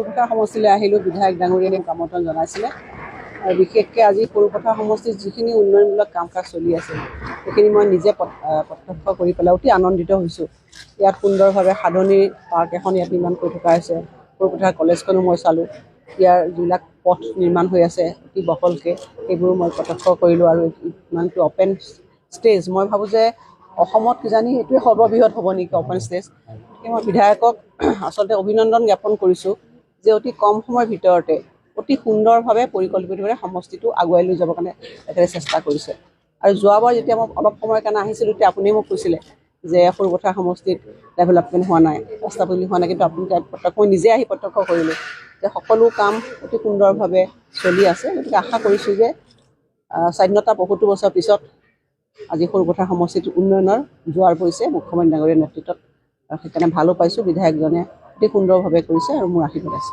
সৰুপথাৰ সমষ্টিলৈ আহিলোঁ। বিধায়ক ডাঙৰীয়াই আমন্ত্ৰণ জনাইছিলে আৰু বিশেষকৈ আজি সৰুপথাৰ সমষ্টিত যিখিনি উন্নয়নমূলক কাম কাজ চলি আছে সেইখিনি মই নিজে প্ৰত্যক্ষ কৰি পেলাই অতি আনন্দিত হৈছোঁ। ইয়াত সুন্দৰভাৱে সাধনী পাৰ্ক এখন ইয়াত নিৰ্মাণ কৰি থকা হৈছে। সৰুপথাৰ কলেজখনো মই চালোঁ। ইয়াৰ যিবিলাক পথ নিৰ্মাণ হৈ আছে অতি বহলকৈ সেইবোৰো মই প্ৰত্যক্ষ কৰিলোঁ আৰু ইমানটো অ'পেন ষ্টেজ মই ভাবোঁ যে অসমত কিজানি এইটোৱে সৰ্ববৃহৎ হ'ব নেকি অ'পেন ষ্টেজ। গতিকে মই বিধায়কক আচলতে অভিনন্দন জ্ঞাপন কৰিছোঁ যে অতি কম সময়ৰ ভিতৰতে অতি সুন্দৰভাৱে পৰিকল্পিতভাৱে সমষ্টিটো আগুৱাই লৈ যাবৰ কাৰণে তেখেতে চেষ্টা কৰিছে। আৰু যোৱাবাৰ যেতিয়া মই অলপ সময়ৰ কাৰণে আহিছিলোঁ তেতিয়া আপুনি মোক কৈছিলে যে সৰুপথাৰ সমষ্টিত ডেভেলপমেণ্ট হোৱা নাই, ৰাস্তা পদূলি হোৱা নাই, কিন্তু আপুনি মই নিজে আহি প্ৰত্যক্ষ কৰিলোঁ যে সকলো কাম অতি সুন্দৰভাৱে চলি আছে। গতিকে আশা কৰিছোঁ যে স্বাধীনতা ৭৫ বছৰ পিছত আজি সৰুপথাৰ সমষ্টিত উন্নয়নৰ জোৱাৰ পৰিছে মুখ্যমন্ত্ৰী ডাঙৰীয়াৰ নেতৃত্বত। আৰু সেইকাৰণে ভালো পাইছোঁ, বিধায়কজনে অতি সুন্দৰভাৱে কৰিছে আৰু মোৰ আশীৰ্বাদ আছে।